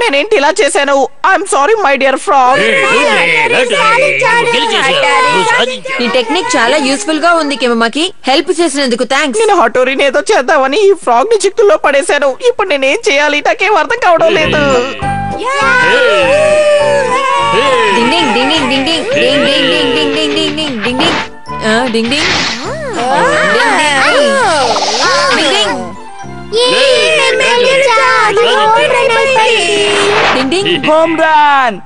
నేనేంటి ఇలా చేశాను? I'm sorry my dear frog. నీ టెక్నిక్ చాలా యూస్ఫుల్ గా ఉంది కెమమాకి. హెల్ప్ చేసినందుకు థ్యాంక్స్. నేను హటోరీని ఏదో చేద్దామని ఈ ఫ్రాగ్ ని చిక్కుల్లో పడేశాను. ఇప్పుడు నేనేం చేయాలి? నాకేం అర్థం కావడం లేదు. Ding ding ding ding ding ding ding ding ding ding ding ding ding ding ding ding ding ding. Home run.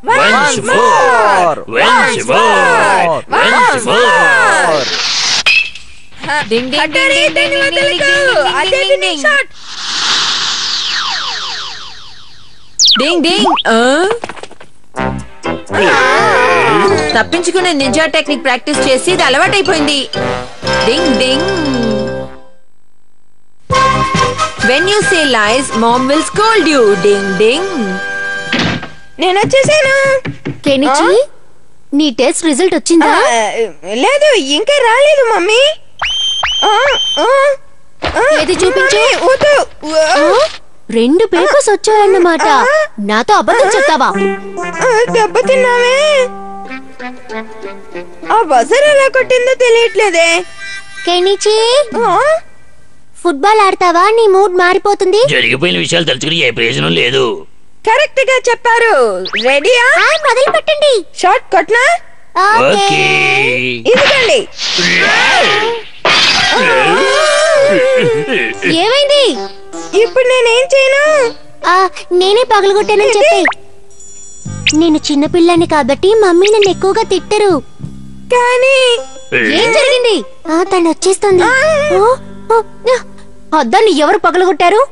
Once more. Once more. Once more. Ding ding Hattori దీన్ని వదలకు. అదే ఫినిష్ షాట్. డింగ్ డింగ్. తప్పించుకునే ninja technique practice చేసి ఇది అలవాటైపోయింది. డింగ్ డింగ్. When you say lies, mom will scold you. Ding ding. నేను వచ్చేసాను. Kenichi నీ టెస్ట్ రిజల్ట్ వచ్చిందా? లేదు, ఇంకా రాలేదు మమ్మీ. ఏది చూపించు. వద్దు. 2 పేపర్స్ వచ్చాయన్నమాట. నాతో అబద్ధం చెప్తావా? దెబ్బతిన్నావే. ఆ బజర్ ఎలా కొట్టిందో తెలియట్లేదే. Kenichi football ఆడతావా? నీ మూడ్ మారిపోతుంది. జరిగిపోయిన విషయాలు తలుచుకుని ఏ ప్రయోజనం లేదు. కరెక్ట్ గా చెప్పారు. రెడీయా? మొదలు పెట్టండి. షార్ట్ కొట్నా? ఓకే. ఇదిగోండి. ఏమైంది? ఇప్పుడు నేనేం చేయను? నేనే పగలగొట్టానని చెప్పి. నేను చిన్నపిల్లని కాబట్టి మమ్మీ నన్ను ఎక్కువగా తిట్టరు. కానీ ఏం జరిగింది? తను వచ్చేస్తుంది. అద్దాన్ని ఎవరు పగలగొట్టారు?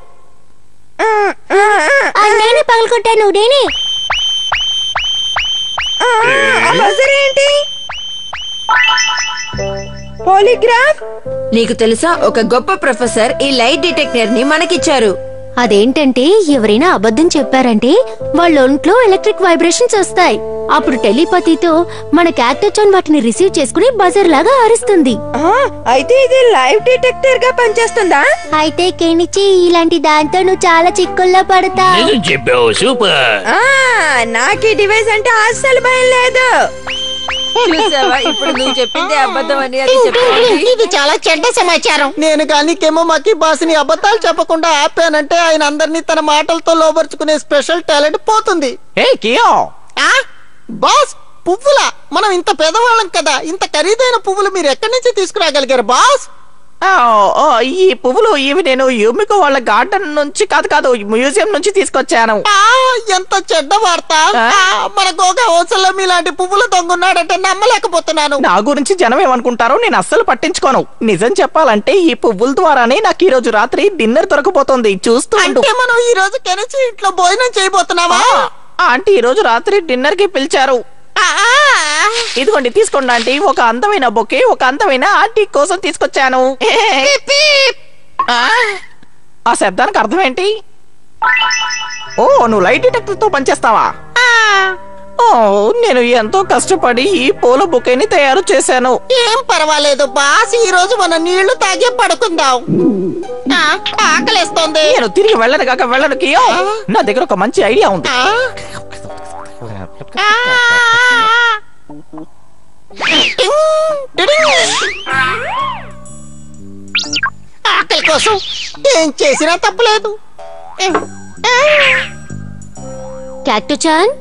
నేనే పగలగొట్టాను. నేనే. బజర్ ఏంటి? పాలిగ్రాఫ్. నీకు తెలుసా, ఒక గొప్ప ప్రొఫెసర్ ఈ లైట్ డిటెక్టర్ ని మనకిచ్చారు. అదేంటంటే ఎవరైనా అబద్ధం చెప్పారంటే వాళ్ళ ఒంట్లో ఎలక్ట్రిక్ వైబ్రేషన్స్ వస్తాయి. అప్పుడు టెలిపతితో మన క్యాక్టోచాన్ వాటిని రిసీవ్ చేసుకుని బజర్ లాగా అరుస్తుంది. అయితే ఇది లైవ్ డిటెక్టర్ గా పనిచేస్తుందా? అయితే కెనిచి ఇలాంటి దాంతో నువ్వు చాలా చిక్కుల్లో పడతావు. నిజం చెప్పావు. సూపర్. నాకు ఈ డివైస్ అంటే అస్సలు భయం లేదు. చూసావా, ఇప్పుడు నువ్వు చెప్పింది అబద్ధం అని అది చెప్పింది. ఇది చాలా చెడ్డ సమాచారం. నేను కానీ కెమోమాకి బాస్ ని అబద్ధాలు చెప్పకుండా ఆపానంటే ఆయన అందరినీ తన మాటలతో లోబర్చుకునే స్పెషల్ టాలెంట్ పోతుంది. బాస్, పువ్వులా? మనం ఇంత పేదవాళ్ళం కదా. ఇంత ఖరీదైన పువ్వులు మీరు ఎక్కడి నుంచి తీసుకురాగలిగారు బాస్? ఈ పువ్వులు ఇవి నేను యూమికో వాళ్ళ గార్డెన్ నుంచి కాదు మ్యూజియం నుంచి తీసుకొచ్చాను. ఎంత చెడ్డ వార్త. మన గోగా హోసల్లో మీలాంటి పువ్వులు దొంగన్నాడంటే నమ్మలేకపోతున్నాను. నా గురించి జనం ఏమనుకుంటారో నేను అస్సలు పట్టించుకోను. నిజం చెప్పాలంటే ఈ పువ్వుల ద్వారానే నాకు ఈ రోజు రాత్రి డిన్నర్ దొరకబోతోంది. చూస్తూ మనం ఈ రోజు కెనిచి ఇంట్లో భోజనం చేయబోతున్నావా? ఆంటీ ఈ రోజు రాత్రి డిన్నర్ కి పిలిచారు. ఇదిగోండి, తీసుకోండి ఆంటీ. ఒక అందమైన బొకే, ఒక అందమైన ఆంటీ కోసం తీసుకొచ్చాను. ఆ శబ్దానికి అర్థం ఏంటి? ఓ, నువ్వు లైట్ డిటెక్టర్ తో పనిచేస్తావా? నేను ఎంతో కష్టపడి ఈ పూల బొకేని తయారు చేశాను. ఏం పర్వాలేదు బాస్, ఈ రోజు మన నీళ్లు తాగే పడుకుందాం. ఆకలేస్తోంది. నేను తిరిగి వెళ్ళను కాక వెళ్ళను. నా దగ్గర ఒక మంచి ఐడియా ఉంది. ఆకలి కోసం ఏం చేసినా తప్పలేదు. క్యాక్టోచాన్,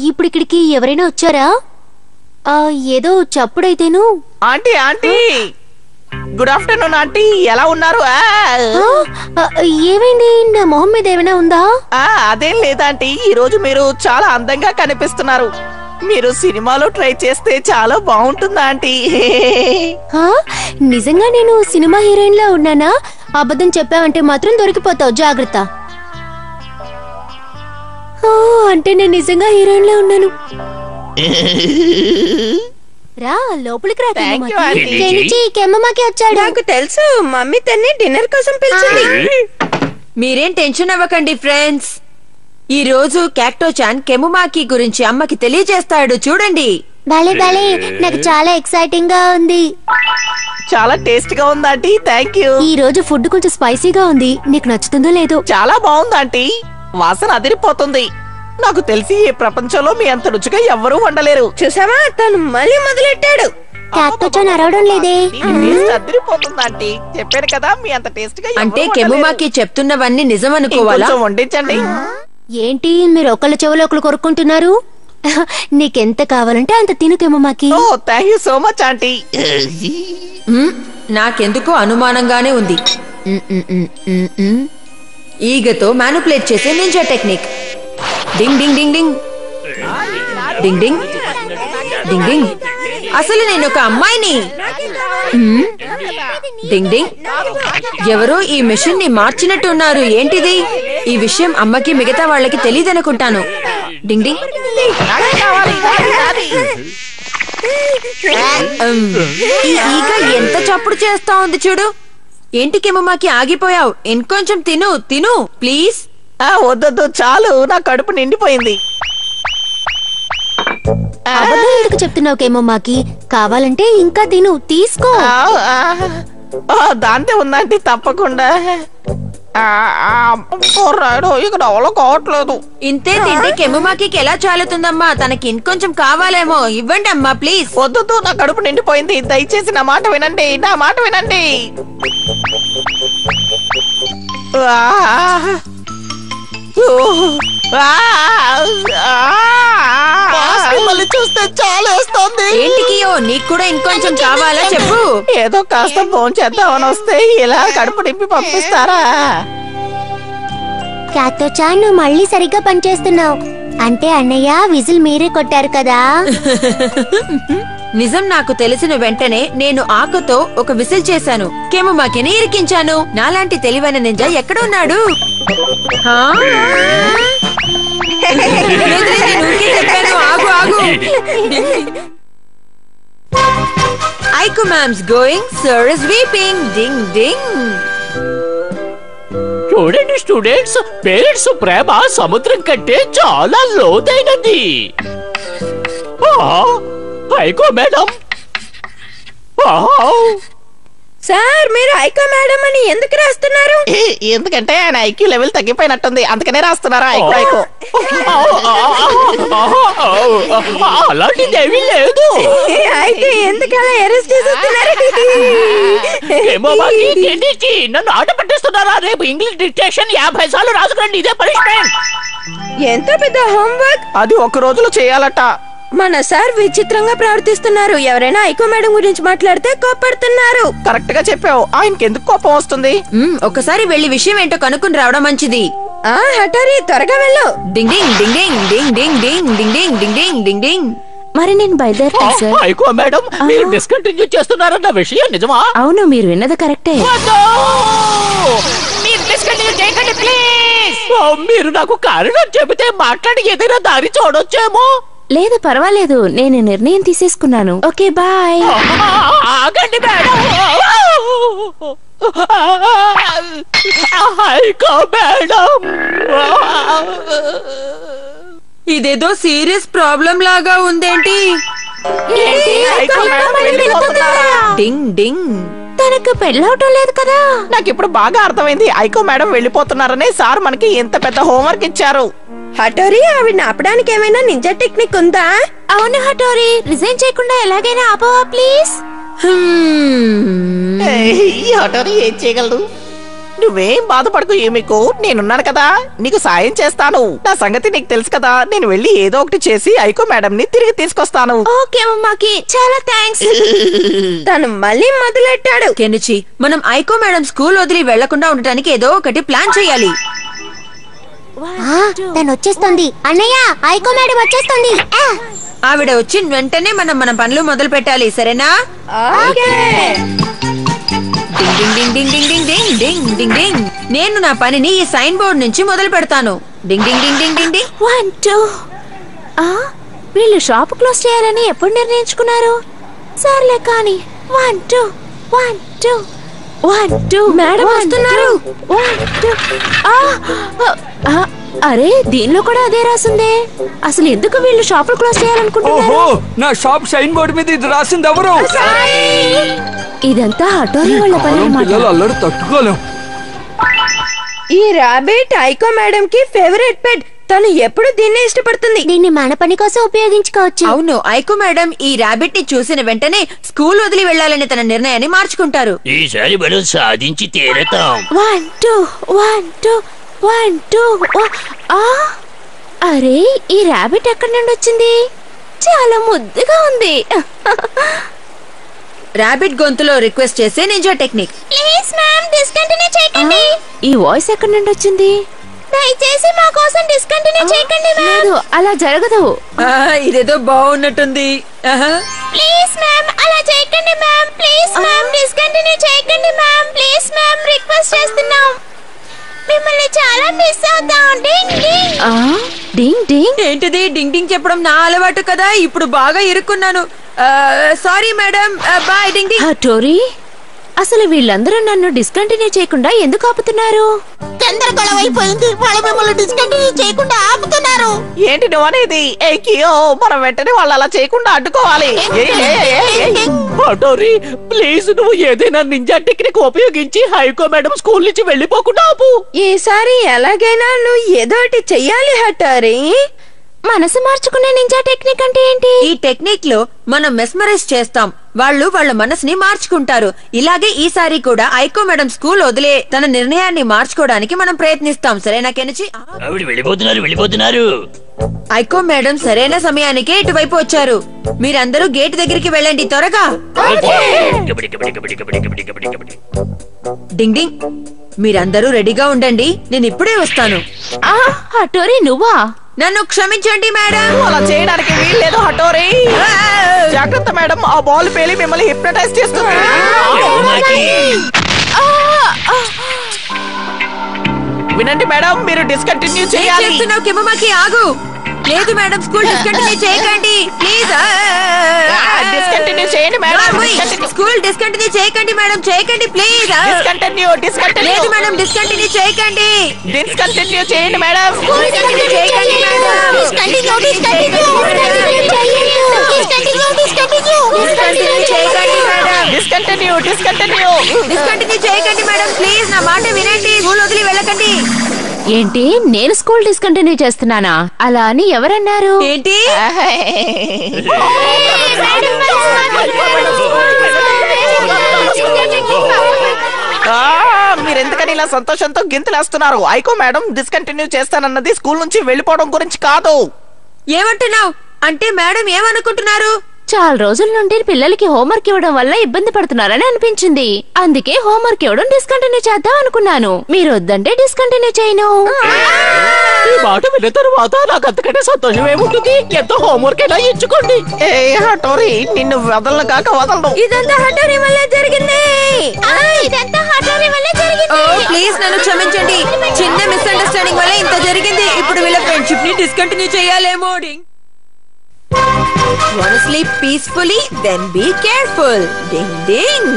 ఇప్పుడు ఇక్కడికి ఎవరైనా వచ్చారా? ఏదో చప్పుడైతేను. Aunty aunty, good afternoon aunty. ఎలా ఉన్నారు? ఏమైంది? నా మొహం మీద ఏమైనా ఉందా? అదేం లేదాంటీ, ఈ రోజు మీరు చాలా అందంగా కనిపిస్తున్నారు. మీరు సినిమాలో ట్రై చేస్తే చాలా బాగుంటుందా ఆంటీ? నిజంగా నేను సినిమా హీరోయిన్ లా ఉన్నానా? అబద్ధం చెప్పావంటే మాత్రం దొరికిపోతావు. జాగ్రత్త. అంటే నేను నిజంగా హీరోయిన్ లా ఉన్నాను. రా లోపలికి రా. కెమ్మమాకి వచ్చాడు. నాకు తెలుసు, మమ్మీ తన్ని డిన్నర్ కోసం పిలిచింది. మీరేం టెన్షన్ అవ్వకండి ఫ్రెండ్స్. ఈ రోజు క్యాక్టోచాన్ కెముమాకి గురించి అమ్మకి తెలియజేస్తాడు. చూడండి. భలే భలే, నాకు చాలా ఎక్సైటింగ్ గా ఉంది. చాలా టేస్ట్ గా ఉంది ఆంటీ. Thank you. ఈ రోజు ఫుడ్ కొంచెం స్పైసీగా ఉంది, నీకు నచ్చుతుందో లేదో. చాలా బాగుంది ఆంటీ. వాసన అదిరిపోతుంది. నాకు తెలిసి ఈ ప్రపంచంలో మీ అంత రుచిగా ఎవ్వరూ వండలేరు. చూసావా, తను మళ్ళీ మొదలెట్టాడు. క్యాక్టోచాన్ అరవడం లేదే. టేస్ట్ అదిరిపోతుంది ఆంటీ. చెప్పాను కదా మీ అంత టేస్ట్ గా అంటే కెముమాకి చెప్తున్నవన్నీ నిజం అనుకోవాలా? కొంచెం వండించండి. ఏంటి మీరు ఒకళ్ళ చెవులో ఒకళ్ళు కొరుక్కుంటున్నారు? నీకెంత కావాలంటే అంత తిను Kemumaki. Oh thank you so much aunty. నాకెందుకో అనుమానంగానే ఉంది. ఈగతో మ్యానిపులేట్ చేసే ninja technique. Ding ding ding ding ding ding ding ding. అసలు నేను ఒక అమ్మాయిని. డింగ్ డింగ్. ఎవరో ఈ మెషిన్ ని మార్చినట్టు ఉన్నారు. ఏంటిది? ఈ విషయం అమ్మకి మిగతా వాళ్ళకి తెలియదనుకుంటాను. డింగ్ డింగ్. ఈ ఈగ ఎంత చప్పుడు చేస్తా ఉంది చూడు. ఏంటి కెముమాకి ఆగిపోయావు? ఇంకొంచెం తిను తిను ప్లీజ్. వద్దొద్దు, చాలు. నా కడుపు నిండిపోయింది. అబద్ధం ఎందుకు చెప్తున్నావు కెముమాకి? కావాలంటే ఇంకా తిను, తీసుకో. దాంతే ఉందంటే తప్పకుండా. ఇక నవలో కావట్లేదు. ఇంతే తింటే కెముమాకి ఎలా చాలుతుందమ్మా? తనకి ఇంకొంచెం కావాలేమో. ఇవ్వండి అమ్మా ప్లీజ్. వద్దు, నా కడుపు నిండిపోయింది. దయచేసి నా మాట వినండి, నా మాట వినండి. మళ్ళీ చూస్తే చాలా వేస్తోంది. ఏంటికియో నీకు కూడా ఇంకొంచెం కావాలా చెప్పు. ఏదో కాస్త ఫోన్ చేద్దామని వస్తే ఇలా కడుపు నింపి పంపిస్తారా? క్యాక్టోచాన్ నువ్వు మళ్ళీ సరిగ్గా పనిచేస్తున్నావు. అంటే అన్నయ్య విజిల్ మీరే కొట్టారు కదా. నిజం నాకు తెలిసిన వెంటనే నేను ఆకుతో ఒక విసిల్ చేశాను. కెముమాకిని ఇరికించాను. నాలాంటి తెలివైన నింజా ఎక్కడున్నాడు? ఆగు ఆగు. Aiko ma'am's going, sir is weeping. Ding ding. చూడండి స్టూడెంట్స్, పేరెంట్స్ ప్రేమ సముద్రం కంటే చాలా లోతైనది. Aiko madam. సార్, మీరు ఐకో మేడం అని ఎందుకు రాస్తున్నారు? ఎందుకంటే ఆయన ఐక్యూ లెవెల్ తగ్గిపోయినట్టుంది, అందుకనే రాస్తున్నారా ఐకో ఐకో. అలాంటిదేమీ లేదు. అయితే ఎందుకు అలా అరెస్ట్ చేస్తున్నారు? నన్ను ఆట పట్టిస్తున్నారా? రేపు ఇంగ్లీష్ డిక్టేషన్ 50 సార్లు రాసుకురండి. ఇదే పనిష్మెంట్. ఎంత పెద్ద హోంవర్క్. అది ఒక రోజులో చేయాలట. మన సార్ విచిత్రంగా ప్రవర్తిస్తున్నారు. ఎవరైనా ఐకో మేడం గురించి మాట్లాడితే కోపడుతున్నారు. కరెక్ట్ గా చెప్పావు. ఆయనకి ఎందుకు కోపం వస్తుంది? ఒకసారి వెళ్లి విషయం ఏంటో కనుక్కుని రావడం మంచిది. హఠారి, త్వరగా వెళ్ళు. డింగ్ ding ding ding ding ding ding ding ding ding ding ding డింగ్. మరి నేను బయలుదేరుతాను సార్. ఐకో మేడం, మీరు డిస్కంటిన్యూ చేస్తున్నారన్న విషయం నిజమా? అవును, మీరు విన్నది కరెక్టే. మీరు డిస్కంటిన్యూ చేయకండి ప్లీజ్. మీరు నాకు కారణం చెబితే మాట్లాడి ఏదైనా దారి చూడొచ్చేమో. లేదు, పర్వాలేదు. నేను నిర్ణయం తీసేసుకున్నాను. Okay, bye. ఆగండి మేడం. ఐకో మేడం, ఇదేదో సీరియస్ ప్రాబ్లం లాగా ఉందేంటి? డింగ్ డింగ్. తనకు పెళ్ళవటం లేదు కదా. నాకు ఇప్పుడు బాగా అర్థమైంది. ఐకో మేడం వెళ్ళిపోతున్నారని సార్ మనకి ఎంత పెద్ద హోంవర్క్ ఇచ్చారు. హఠోరి, ఆవిడ ఆపడానికి ఏమైనా నింజా టెక్నిక్ ఉందా? అవును హఠోరి, రిజైన్ చేయకుండా ఎలాగైనా ఆపవా ప్లీజ్. ఏం చేయగలదు? నువ్వేం బాధపడకు యూమికో, నేనున్నాను కదా, నీకు సాయం చేస్తాను. నా సంగతి నీకు తెలుసు కదా. నేను వెళ్ళి ఏదో ఒకటి చేసి ఐకో మేడం ని తిరిగి తీసుకొస్తాను. ఓకే అమ్మకి, చాలా థ్యాంక్స్. తను మళ్ళీ మొదలెట్టాడు. కెనిచి, మనం ఐకో మేడం స్కూల్ వదిలి వెళ్లకుండా ఉండటానికి ఏదో ఒకటి ప్లాన్ చేయాలి. తను వచ్చేస్తుంది. అన్నయ్య, ఐకో మేడం వచ్చేస్తుంది. ఆవిడ వచ్చిన వెంటనే మనం మన పనులు మొదలు పెట్టాలి, సరేనా? డింగ్ ding ding ding ding ding ding ding డింగ్. నేను నా పనిని ఈ సైన్ బోర్డ్ నుంచి మొదలు పెడతాను. డింగ్ డింగ్ డింగ్ డింగ్ డింగ్ డింగ్. 1 2. వీళ్ళు షాప్ క్లోజ్ చేయాలని ఎప్పుడు నిర్ణయించుకున్నారు? సర్లే కానీ 1 2 1 2 1 2. మేడం వస్తున్నారు. 1 2. అరే, దీనిలో కూడా అదే రాసిందే. అసలు ఎందుకు వీళ్ళు షాపులు క్లోజ్ చేయాలనుకుంటున్నారు? నా షాప్ షైన్ బోర్డు మీద ఇది రాసింది ఎవరు? ఇదంతా హటోరీ వాళ్ళ పని అన్నమాట. పిల్లలు అల్లరి తట్టుకోలేం. ఈ రాబిట్ ఐకో మేడం కి ఫేవరెట్ పెట్. తను ఎప్పుడు దీన్నే ఇష్టపడుతుంది. దీన్ని మన పని కోసం ఉపయోగించుకోవచ్చు. అవును, ఐకో మేడం ఈ రాబిట్ ని చూసిన వెంటనే స్కూల్ వదిలి వెళ్లాలని తన నిర్ణయాన్ని మార్చుకుంటారు. ఈసారి మనం సాధించి తీరతాం. 1 2 1 2 1 2. అరే, ఈ రాబిట్ ఎక్కడి నుండి వచ్చింది? చాలా ముద్దుగా ఉంది. రాబిట్ గొంతులో రిక్వెస్ట్ చేసే ninja technique. Please ma'am, discontinue చేయకండి. ఈ వాయిస్ ఎక్కడి నుండి వచ్చింది? దయచేసి మా కోసం డిస్కంటిన్యూ చేయకండి మ్యామ్. లేదు, అలా జరగదు. ఇదేదో బాగున్నట్టుంది. ప్లీజ్ మ్యామ్, అలా చేయకండి మ్యామ్. ప్లీజ్ మ్యామ్, డిస్కంటిన్యూ చేయకండి మ్యామ్. ప్లీజ్ మ్యామ్, రిక్వెస్ట్ చేస్తున్నాం. మిమ్మల్ని చాలా మిస్ అవుతాం. డింగ్ డింగ్. డింగ్ డింగ్. ఏంటిది డింగ్ డింగ్ చెప్పడం నా అలవాటు కదా. ఇప్పుడు బాగా ఇరుక్కున్నాను. Sorry madam, bye. Ding ding. Hattori, అసలు వీళ్ళందరూ నన్ను డిస్కంటిన్యూ చేయకుండా ఎందుకు ఆపుతున్నారు? గందరగోళం అయిపోయింది. వాళ్ళు మిమ్మల్ని డిస్కంటిన్యూ చేయకుండా ఆపుతున్నారు. ఏంటి నువ్వు అనేది? మనం వెంటనే వాళ్ళు అలా చేయకుండా అడ్డుకోవాలి. హటోరీ, ప్లీజ్ నువ్వు ఏదైనా నింజా టెక్నిక్ ఉపయోగించి హైకో మేడం స్కూల్ నుంచి వెళ్ళిపోకుండా ఆపు. ఈసారి ఎలాగైనా నువ్వు ఏదోటి చెయ్యాలి హటోరీ. మనసు మార్చుకునే నింజా టెక్నిక్ అంటే ఏంటి? ఈ టెక్నిక్ లో మనం మెస్మరైజ్ చేస్తాం. వాళ్ళు వాళ్ళ మనసుని మార్చుకుంటారు. ఇలాగే ఈసారి కూడా ఐకో మేడం స్కూల్ వదిలే తన నిర్ణయాన్ని మార్చుకోవడానికి మనం ప్రయత్నిస్తాం. సరేనా కెనచి? ఆవిడ వెళ్ళిపోతున్నారు. ఐకో మేడం సరైన సమయానికే ఇటువైపు వచ్చారు. మీరందరూ గేట్ దగ్గరికి వెళ్ళండి త్వరగా. డింగ్ డింగ్, మీరందరూ రెడీగా ఉండండి, నేను ఇప్పుడే వస్తాను. హటోరీ, నువ్వా? నన్ను క్షమించండి మేడం. అలా చేయడానికి వీల్లేదు హటోరీ. జాగ్రత్త మేడం, ఆ బాల్ పేలి మిమ్మల్ని హిప్నటైజ్ చేస్తుంది. వినండి మేడం, మీరు డిస్కంటిన్యూ చేయాలి. చెప్తున్నావు కిమ్మకి, ఆగు. లేదు మేడం, స్కూల్ డిస్కంటిన్యూ చేయకండి ప్లీజ్. డిస్కంటిన్యూ చేయండి మేడం. స్కూల్ డిస్కంటిన్యూ చేయకండి మేడం, చేయకండి ప్లీజ్. డిస్కంటిన్యూ లేదు మేడం, డిస్కంటిన్యూ చేయకండి. డిస్కంటిన్యూ చేయండి మేడం. డిస్కంటిన్యూ చేయకండి మేడం. డిస్కంటిన్యూ చేయకండి మేడం. డిస్కంటిన్యూ చేయకండి మేడం, ప్లీజ్ నా మాట వినండి. స్కూల్ వదిలి వెళ్ళకండి. ఏంటి, నేను స్కూల్ డిస్కంటిన్యూ చేస్తున్నానా? అలా అని ఎవరన్నారు? ఏంటి? మీరెందుకని ఇలా సంతోషంతో గింతలేస్తున్నారు? ఐకో మేడం డిస్కంటిన్యూ చేస్తానన్నది స్కూల్ నుంచి వెళ్ళిపోవడం గురించి కాదు. ఏమంటున్నావు? అంటే మేడం ఏమనుకుంటున్నారు? చాలా రోజుల నుండి పిల్లలకి హోంవర్క్ ఇవ్వడం వల్ల ఇబ్బంది పడుతున్నారని అనిపించింది. అందుకే హోంవర్క్ ఇవ్వడం డిస్కంటిన్యూ చేద్దాం అనుకున్నాను. మీరు వద్దంటే డిస్కంటిన్యూ చేయను. ఈ మాట విన్న తరువాత నాకు అంతకంటే సంతోషం ఏముంటుంది? ఎంతో హోంవర్క్ అయినా ఇచ్చుకోండి. హటోరీ, నిన్ను వదలను కాక వదలను. ఇదంతా హటోరీ వల్లే జరిగింది. ప్లీజ్ నన్ను క్షమించండి. చిన్న మిస్అండర్స్టాండింగ్ వల్ల ఇంత జరిగింది. ఇప్పుడు వీళ్ళ ఫ్రెండ్షిప్ ని డిస్కంటిన్యూ చేయాలేమో. Wanna sleep peacefully? Then be careful. Ding ding.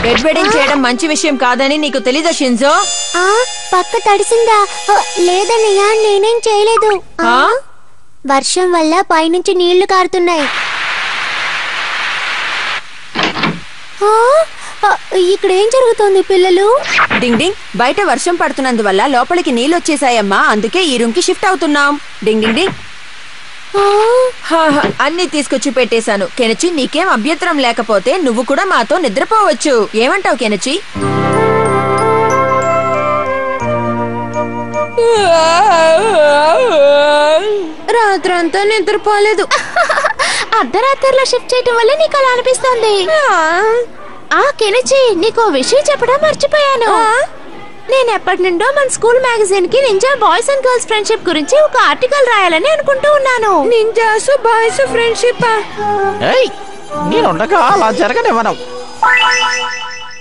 Bed wedding చేయడం మంచి విషయం కాదని నీకు తెలీదా షింజో? పక్క తడిసిందా? లేదన్నయ్య, నేనేం చేయలేదు. వర్షం వల్ల పైనుంచి నీళ్లు కారుతున్నాయి. ఇక్కడ ఏం జరుగుతోంది పిల్లలు? డింగ్ డింగ్, బయట వర్షం పడుతున్నందువల్ల లోపలికి నీళ్ళు వచ్చేసాయమ్మా. అందుకే ఈ రూమ్ కి షిఫ్ట్ అవుతున్నాం. డింగ్ డింగ్ డింగ్. అన్ని తీసుకొచ్చి పెట్టేశాను. కెనచి, నీకేం అభ్యంతరం లేకపోతే నువ్వు కూడా మాతో నిద్రపోవచ్చు. ఏమంటావు కెనచి? రాత్రంతా నిద్రపోలేదు. అర్ధరాత్రిలో షిఫ్ట్ చేయటం వల్ల నీకు అలా అనిపిస్తుంది. కెనచి, నీకు విషయం చెప్పడం మర్చిపోయాను. నేను ఎప్పటి నుండో మన స్కూల్ మ్యాగజైన్ కి ninja boys and girls friendship గురించి ఒక ఆర్టికల్ రాయాలని అనుకుంటూ ఉన్నాను. Ninjas boys friendship. నేనుండగా అలా జరగనివ్వను.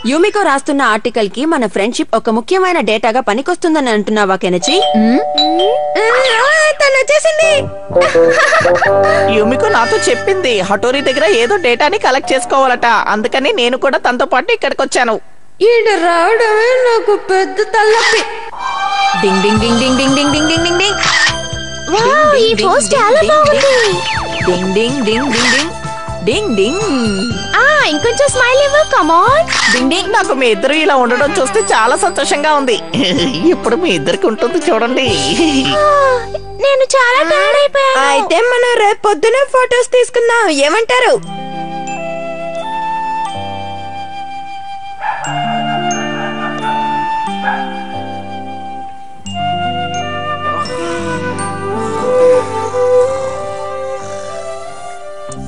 యూమికో రాస్తున్న ఆర్టికల్ కి మన ఫ్రెండ్షిప్ ఒక ముఖ్యమైన డేటాగా పనికొస్తుందని అంటున్నావా కెనచి? యూమికో నాతో చెప్పింది హటోరీ దగ్గర ఏదో డేటాని కలెక్ట్ చేసుకోవాలట. అందుకని నేను కూడా తనతో పాటు ఇక్కడికి వచ్చాను. ఈడ రావడమే నాకు పెద్ద తలనొప్పి. డింగ్ ding ding ding ding ding ding ding డింగ్. వావ్, ఈ పోస్ట్ చాలా బాగుంది. డింగ్ ding ding ding ding ding డింగ్. ఇంకొంచెం స్మైల్ ఇవ్వు. Come on. Ding ding. నాకు మీ ఇద్దరు ఇలా ఉండడం చూస్తే చాలా సంతోషంగా ఉంది. ఇప్పుడు మీ ఇద్దరికి ఉంటుంది చూడండి. నేను చాలా టైర్డ్ అయిపోయాను. అయితే మనం రేపు పొద్దున ఫొటోస్ తీసుకుందాం, ఏమంటారు?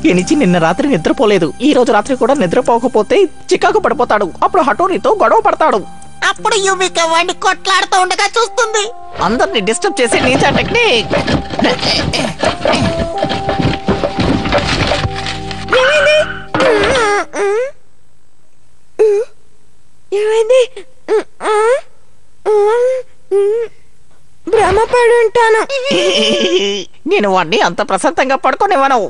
కెనిచి నిన్న రాత్రి నిద్రపోలేదు. ఈ రోజు రాత్రి కూడా నిద్రపోకపోతే చికాకు పడిపోతాడు. అప్పుడు హటోరితో గొడవ పడతాడు. అప్పుడు యుమిక వాడిని కొట్లాడుతూ ఉండగా చూస్తుంది. అందరిని డిస్టర్బ్ చేసే నింజా టెక్నిక్. ఏమైంది? భ్రమపడి ఉంటాను. నేను వాడిని అంత ప్రశాంతంగా పడుకోనివ్వను.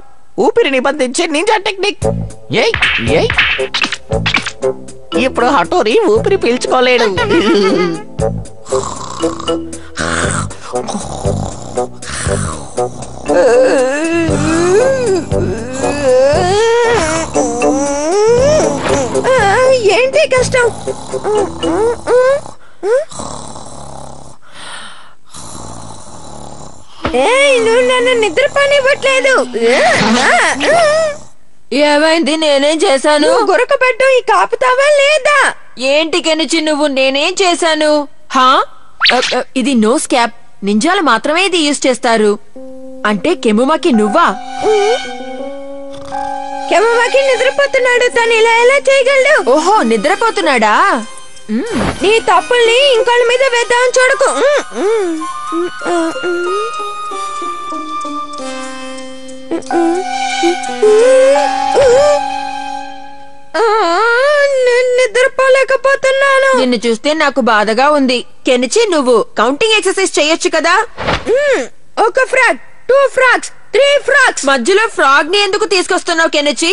ఊపిరి నిబంధించే నింజా టెక్నిక్. ఏయ్ ఏయ్. ఇప్పుడు హటోరి ఊపిరి పీల్చుకోలేడు. ఏంటి కష్టం? నువ్వు నన్ను నిద్రపోనివ్వట్లేదు. ఏమైంది? నేనేం చేశాను? గురకబెట్టు. ఈ కాపుతావా లేదా? ఏంటి కెనిచి నువ్వు? నేనేం చేశాను? హా, ఇది నోస్ క్యాప్. నింజాలు మాత్రమే ఇది యూజ్ చేస్తారు. అంటే కెముమాకి నువ్వా? కెముమాకి నిద్రపోతున్నాడు. తను ఇలా ఎలా చేయగలడు? ఓహో, నిద్రపోతున్నాడా? నీ తప్పుల్ని ఇంకోళ్ళ మీద వేద్దామని చూడకు. నిద్రపోలేకపోతున్నాను. నిన్ను చూస్తే నాకు బాధగా ఉంది. కెనిచి నువ్వు కౌంటింగ్ ఎక్సర్సైజ్ చేయొచ్చు కదా? ఒక ఫ్రాగ్, 2 ఫ్రాగ్స్, 3 ఫ్రాగ్స్. మధ్యలో ఫ్రాగ్ ని ఎందుకు తీసుకొస్తున్నావు కెనిచి?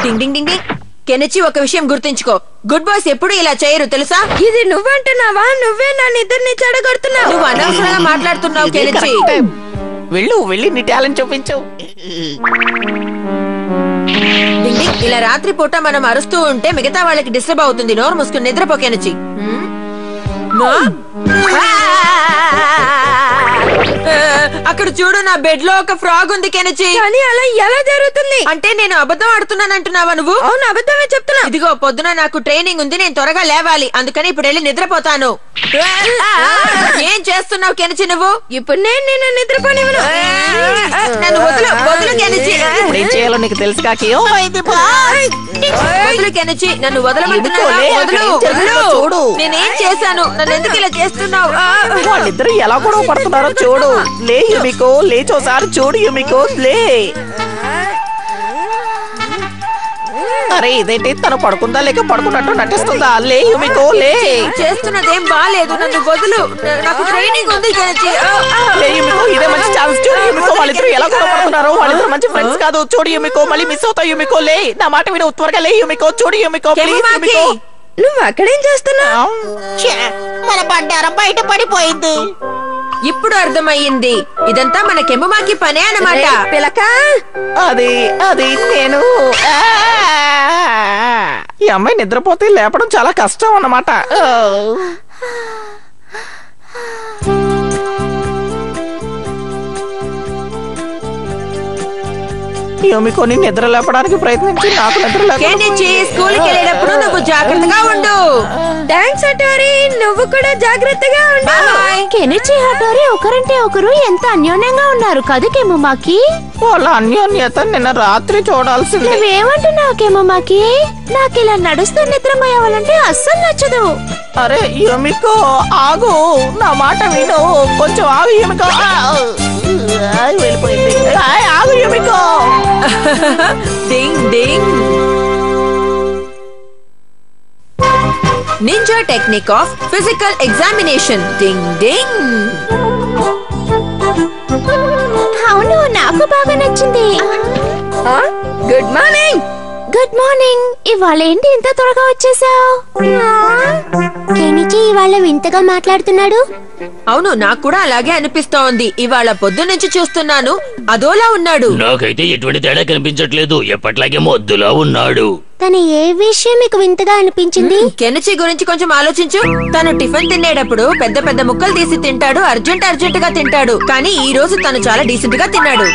డింగ్ డింగ్ డింగ్ డింగ్. కెనిచి, ఒక విషయం గుర్తుంచుకో, గుడ్ బాయ్స్ ఎప్పుడు ఇలా చేయరు తెలుసా? ఇది నువ్వంటున్నావా? నువ్వే నా నిద్రని చెడగొడుతున్నావు. నువ్వు అనవసరంగా మాట్లాడుతున్నావు కెనిచి. వెళ్ళు, వెళ్ళి నీ టాలెంట్ చూపించు. డింగ్ డింగ్. ఇలా రాత్రి పూట మనం అరుస్తూ ఉంటే మిగతా వాళ్ళకి డిస్టర్బ్ అవుతుంది. నోరు మూసుకుని నిద్రపో కెనిచి. అక్కడ చూడు, నా బెడ్ లో ఒక ఫ్రాగ్ ఉంది కెనిచి. కానీ అలా ఎలా జరుగుతుంది? అంటే నేను అబద్ధం ఆడుతున్నాను అంటున్నావా నువ్వు? అవును, అబద్ధమే చెప్తున్నా. ఇదిగో, పొద్దున నాకు ట్రైనింగ్ ఉంది, నేను త్వరగా లేవాలి. అందుకని ఇప్పుడు వెళ్ళి నిద్రపోతాను. ఏం చేస్తున్నావు కెనిచి నువ్వు? ఇప్పుడు నేను నిన్ను నిద్రపోనివ్వను. నన్ను వదులు, వదులు కెనిచి. ఇప్పుడు ఏం చేయాలో నీకు తెలుసు కాకి. వదులు కెనిచి, నన్ను వదలమంటున్నావా? వదులు, వదులు. చూడు. నేనేం చేశాను? నన్ను ఎందుకు ఇలా చేస్తున్నావు? వాళ్ళిద్దరు ఎలా గొడవ పడుతున్నారో చూడు. లే యుమికో, లేచోసారి చూడు యుమికో, లే. అరే ఇదేంటి, తను పడుకుందా లేక పడుకున్నట్టు నటిస్తుందా? లే యుమికో, లే. చేస్తున్నదేం బాలేదు, నన్ను వదులు. నాకు ట్రైనింగ్ ఉంది కెనిచి. లే యుమికో, ఇదే మంచి ఛాన్స్. చూడు యుమికో, వాళ్ళిద్దరు ఎలా గొడవ పడుతున్నారో. వాళ్ళిద్దరు మంచి ఫ్రెండ్స్ కాదు. చూడు యుమికో, మళ్ళీ మిస్ అవుతావు యుమికో. లే, నా మాట విను, త్వరగా లే యుమికో. చూడు యుమికో, ప్లీజ్ యుమికో. నువ్వు అక్కడేం చేస్తున్నావు? మన బండారం బయట పడిపోయింది. ఇప్పుడు అర్థమయ్యింది, ఇదంతా మన కెముమాకి పనే అన్నమాట. పిలక, అది నేను. ఈ అమ్మాయి నిద్రపోతే లేపడం చాలా కష్టం అన్నమాట. యోమికోని నిద్ర లేపడానికి ప్రయత్నించి నాకు నిద్ర కెనిచి, స్కూల్కి వెళ్ళేటప్పుడు నువ్వు జాగ్రత్తగా ఉండు. థాంక్స్ హటోరి, నువ్వు కూడా జాగ్రత్తగా ఉండు. కెనిచి, హటోరి ఒకరంటే ఒకరు ఎంత అన్యోన్యంగా ఉన్నారు కదా కెముమాకి. వాళ్ళ అన్యోన్యత నిన్న రాత్రి చూడాల్సింది. నువ్వేమంటున్నావు కెముమాకి? నాకు ఇలా నడుస్తూ నిద్రపోయేవాళ్ళంటే అస్సలు నచ్చదు. అరే యోమికో, ఆగు, నా మాట విను. కొంచెం ఆగు యోమికో. వెళ్ళిపోయింది. ఆగు Yomiko. Ding ding. Ninja technique of physical examination. Ding ding. అవును, నాకు బాగా నచ్చింది. Good morning. Good morning. ఇవాళ ఏంటి ఇంత త్వరగా వచ్చేసావు? కెనిచి ఇవాళ వింతగా మాట్లాడుతున్నాడు. అవును, నాకు కూడా అలాగే అనిపిస్తోంది. ఇవాళ పొద్దున్నుంచి చూస్తున్నాను, అదోలా ఉన్నాడు. నాకైతే ఎటువంటి తేడా కనిపించట్లేదు, ఎప్పట్లాగే మొద్దులా ఉన్నాడు. తన ఏ విషయం మీకు వింతగా అనిపించింది? కెనిచి గురించి కొంచెం ఆలోచించు. తను టిఫిన్ తినేటప్పుడు పెద్ద పెద్ద ముక్కలు తీసి తింటాడు, అర్జెంట్ గా తింటాడు. కానీ ఈ రోజు తను చాలా డీసెంట్ గా తిన్నాడు.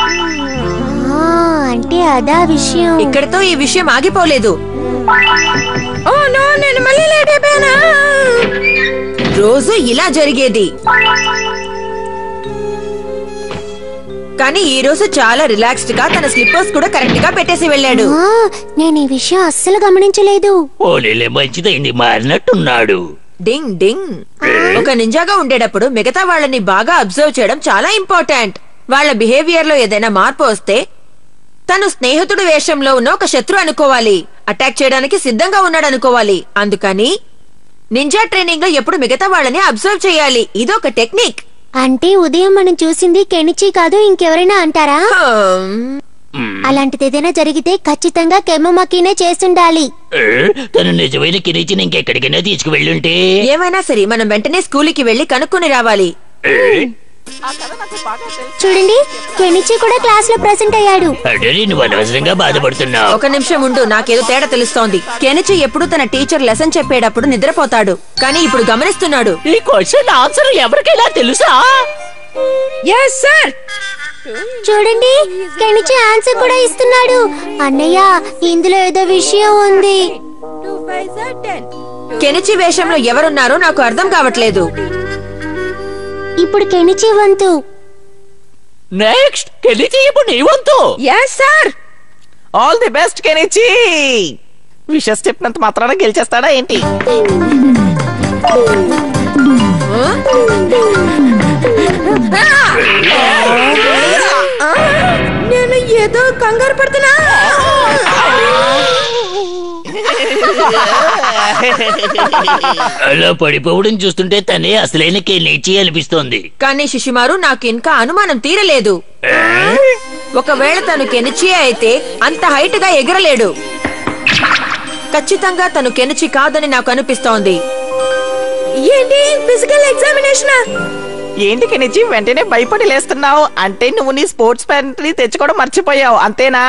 అంటే అదా విషయం. ఇక్కడితో ఈ విషయం ఆగిపోలేదు. ఓ నో, నేను మళ్ళీ లేట్ అయిపోయానా? రోజు ఇలా జరిగేది, కానీ ఈ రోజు చాలా రిలాక్స్డ్ గా తన స్లిప్పర్స్ కూడా కరెక్ట్ గా పెట్టేసి వెళ్ళాడు. నేను ఈ విషయం అస్సలు గమనించలేదు. ఓలేలే, మంచిదైంది, మారినట్టున్నాడు. డింగ్ డింగ్. ఒక నింజాగా ఉండేటప్పుడు మిగతా వాళ్ళని బాగా అబ్జర్వ్ చేయడం చాలా ఇంపార్టెంట్. వాళ్ళ బిహేవియర్ లో ఏదైనా మార్పు వస్తే తను స్నేహితుడు వేషంలో ఉన్న ఒక శత్రు అనుకోవాలి, అటాక్ చేయడానికి సిద్ధంగా ఉన్నాడు అనుకోవాలి. అందుకని నింజా ట్రైనింగ్ లో ఎప్పుడు మిగతా వాళ్ళని అబ్జర్వ్ చేయాలి. ఇదొక టెక్నిక్. అంటే ఉదయం మనం చూసింది కెనిచి కాదు, ఇంకెవరైనా అంటారా? అలాంటిది ఏదైనా జరిగితే ఖచ్చితంగా కెమ్మమ్మకినే చేస్తుండాలి. తను నిజమైన కెనిచిని ఇంకెక్కడికైనా తీసుకువెళ్ళుంటే. ఏమైనా సరే మనం వెంటనే స్కూల్కి వెళ్లి కనుక్కొని రావాలి. చూడండి, కెనిచి కూడా క్లాస్ లో ప్రెసెంట్ అయ్యాడు. అంటే నువ్వు అనవసరంగా బాధపడుతున్నావు. ఒక నిమిషం ఉండు, నాకేదో తేడా తెలుస్తోంది. కెనిచి ఎప్పుడు తన టీచర్ లెసన్ చెప్పేటప్పుడు నిద్రపోతాడు, కానీ ఇప్పుడు గమనిస్తున్నాడు. ఈ క్వశ్చన్ ఆన్సర్ ఎవరికైనా తెలుసా? yes sir. చూడండి, కెనిచి ఆన్సర్ కూడా ఇస్తున్నాడు. అన్నయ్య, ఇందులో ఏదో విషయం ఉంది. 2 5 10. కెనిచి వేషంలో ఎవరున్నారో నాకు అర్థం కావట్లేదు. ఇప్పుడు కెనిచి వంతు. నెక్స్ట్ కెనిచి, ఇప్పుడు నీ వంతు. yes sir. All the best Kenichi. Wishes చెప్పినంత మాత్రాన గెలిచేస్తాడా ఏంటి? నేను ఏదో కంగారు పడుతున్నా. అలా పడిపోవడం చూస్తుంటే తనే అసలైన కెనిచి అనిపిస్తోంది. కానీ శిశుమారు, నాకు ఇంకా అనుమానం తీరలేదు. ఒకవేళ తను కెనిచి అయితే అంత హైట్ గా ఎగరలేడు. ఖచ్చితంగా తను కెనిచి కాదని నాకు అనిపిస్తోంది. ఏంటి ఫిజికల్ ఎగ్జామినేషన్? ఏంటి కెనిచి వెంటనే భయపడి లేస్తున్నావు? అంటే నువ్వు నీ స్పోర్ట్స్ ప్యాంట్ తెచ్చుకోవడం మర్చిపోయావు, అంతేనా?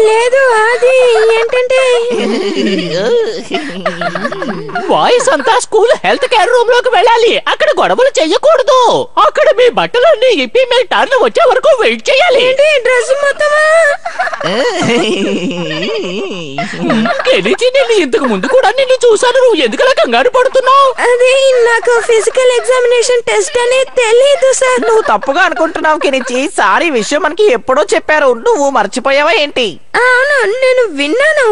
లేదు, అది ఏంటంటే బాయ్స్ అంతా స్కూల్ హెల్త్ కేర్ రూమ్ లోకి వెళ్ళాలి. అక్కడ గొడవలు చెయ్యకూడదు. అక్కడ మీ బట్టలన్నీ ఇప్పి మీ టర్న్ వచ్చే వరకు వెయిట్ చేయాలి. డ్రెస్ మొత్తమా? కెనిచి, నేను ఇంతకు ముందు కూడా నిన్ను చూసాను. నువ్వు ఎందుకలా కంగారు పడుతున్నావు? అది నాకు ఫిజికల్ ఎగ్జామినేషన్ టెస్ట్ అని తెలీదు సార్. నువ్వు తప్పుగా అనుకుంటున్నావు కెనిచి. సారీ, విషయం మనకి ఎప్పుడో చెప్పారు, నువ్వు మర్చిపోయావా ఏంటి? అవును, నేను విన్నాను.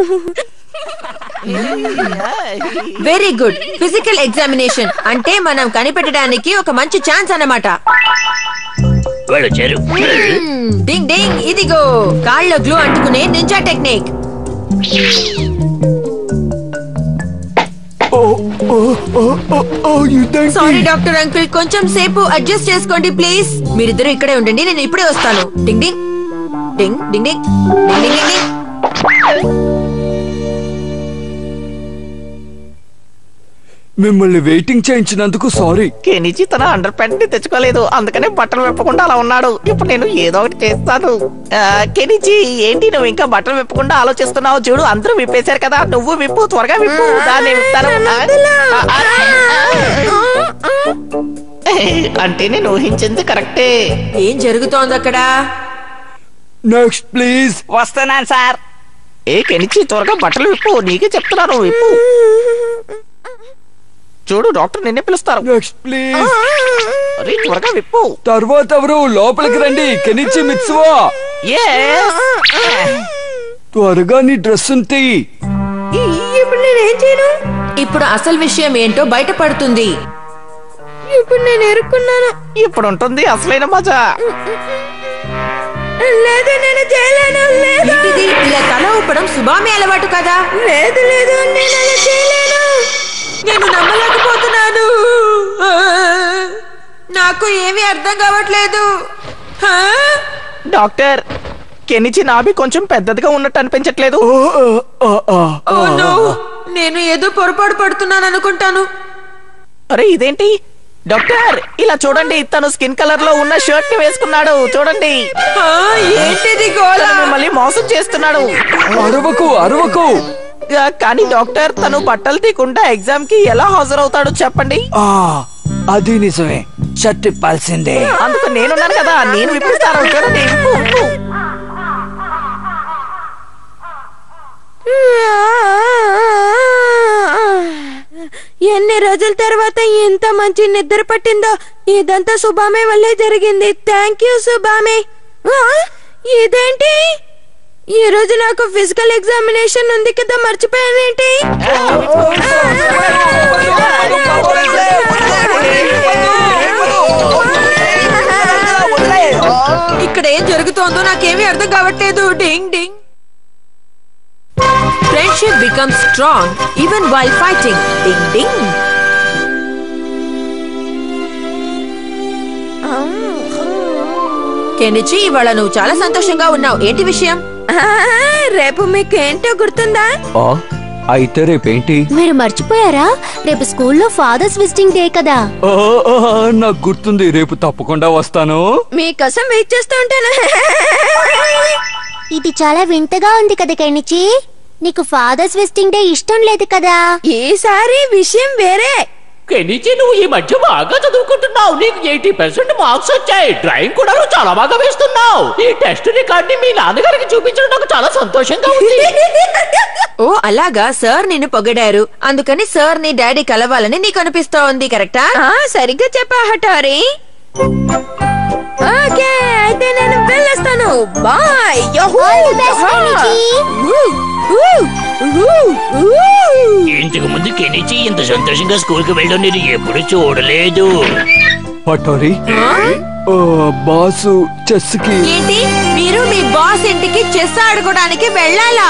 Very good. ఫిజికల్ ఎగ్జామినేషన్ అంటే మనం కనిపెట్టడానికి ఒక మంచి ఛాన్స్ అన్నమాట. డింగ్ డింగ్, ఇదిగో కాళ్ళ గ్లూ అంటుకునే ninja technique. Sorry doctor uncle, కొంచెం సేపు అడ్జస్ట్ చేసుకోండి ప్లీజ్. మీరిద్దరు ఇక్కడే ఉండండి, నేను ఇప్పుడే వస్తాను. డింగ్ ding ding ding ding ding ding డింగ్. మిమ్మల్ని వెయిటింగ్ చేయించినందుకు సారీ. కెనిచి తన అండర్ ప్యాంట్ ని తెచ్చుకోలేదు, అందుకనే బట్టలు విప్పకుండా అలా ఉన్నాడు. ఇప్పుడు నేను ఏదో ఒకటి చేస్తాను. కెనిచి, ఏంటి నువ్వు ఇంకా బట్టలు విప్పకుండా ఆలోచిస్తున్నావు? చూడు, అందరూ విప్పేశారు కదా, నువ్వు విప్పు, త్వరగా విప్పు. దాన్ని విప్తాను. అంటే నేను ఊహించింది కరెక్టే. ఏం జరుగుతోంది అక్కడ? Next please. వస్తున్నాను సార్. ఏ కెనిచి, త్వరగా బట్టలు విప్పు, నీకే చెప్తున్నాను, విప్పు. చూడు, డాక్టర్ నిన్నే పిలుస్తారు. Next please. అరే త్వరగా విప్పు. తర్వాత ఎవరు లోపలికి రండి. కెనిచి మిత్సువా, త్వరగా నీ డ్రెస్ ఉంటే. ఇప్పుడు నేనేం చేయను? ఇప్పుడు అసలు విషయం ఏంటో బయటపడుతుంది. ఇప్పుడు నేను ఎరుక్కున్నాను. ఇప్పుడు ఉంటుంది అసలైన మజా. లేదు, నేను చేయలేను. లేదు, ఏంటిది? ఇలా తల ఊపడం సుబామి అలవాటు కదా? లేదు, లేదు, నేను అలా చేయలేను. నేను నమ్మలేకపోతున్నాను. నాకు ఏమీ అర్థం కావట్లేదు. డాక్టర్, కెనిచి నాభి కొంచెం పెద్దదిగా ఉన్నట్టు అనిపించట్లేదు. ఓ నో, నేను ఏదో పొరపాటు పడుతున్నాను అనుకుంటాను. అరే ఇదేంటి డాక్టర్, ఇలా చూడండి, తను స్కిన్ కలర్ లో ఉన్న షర్ట్ ని వేసుకున్నాడు. చూడండి, ఏంటిది గోల? తను మిమ్మల్ని మోసం చేస్తున్నాడు. అరవకు అరవకు. కానీ డాక్టర్, తను బట్టలు తీయకుండా ఎగ్జామ్ కి ఎలా హాజరవుతాడు చెప్పండి. అది నిజమే, షర్ట్ ఇప్పాల్సిందే. అందుకు నేనున్నాను కదా, నేను విప్పిస్తాను. చూడండి, ఎన్ని రోజుల తర్వాత ఎంత మంచి నిద్ర పట్టిందో. ఇదంతా సుబామే వల్లే జరిగింది. Thank you Subame. ఇదేంటి, ఈ రోజు నాకు ఫిజికల్ ఎగ్జామినేషన్ ఉంది కదా, మర్చిపోయానేంటి? ఇక్కడ ఏం జరుగుతోందో నాకేమీ అర్థం కావట్లేదు. డింగ్ డింగ్. Friendship becomes strong even while fighting. Ding ding. Kenichi, ఇవాళ నువ్వు చాలా సంతోషంగా ఉన్నావు. ఏంటి విషయం? రేపు మీకు ఏంటో గుర్తుందా? అయితే రేపేంటి? మీరు మర్చిపోయారా? రేపు స్కూల్లో ఫాదర్స్ విజిటింగ్ డే కదా. నాకు గుర్తుంది, రేపు తప్పకుండా వస్తాను. మీకోసం వెయిట్ చేస్తూ ఉంటాను. ఇది చాలా వింతగా ఉంది కదా కెనిచి. నీకు ఫాదర్స్ విజిటింగ్ డే ఇష్టం లేదు కదా? ఈసారి విషయం వేరే. కెనిచి, నువ్వు ఈ మధ్య బాగా చదువుకుంటున్నావు. నీకు 80% మార్క్స్ వచ్చాయి. డ్రాయింగ్ కూడా నువ్వు చాలా బాగా వేస్తున్నావు. ఈ టెస్ట్ రికార్డ్ ని మీ నాన్నగారికి చూపించడం నాకు చాలా సంతోషంగా ఉంది. ఓ అలాగా, సార్ నిన్ను పొగిడారు. అందుకని సార్ నీ డాడీ కలవాలని నీకు అనిపిస్తోంది, కరెక్టా? సరిగ్గా చెప్పా హఠారి. ఓకే, అయితే నేను వెళ్ళొస్తాను. బాయ్. ఇంతకు ముందు కెనిచి ఇంత సంతోషంగా స్కూల్ కి వెళ్ళడం నేను ఎప్పుడు చూడలేదు. పటోరి, బాసు చెస్ కి. ఏంటి, మీరు మీ బాస్ ఇంటికి చెస్ ఆడుకోవడానికి వెళ్ళాలా?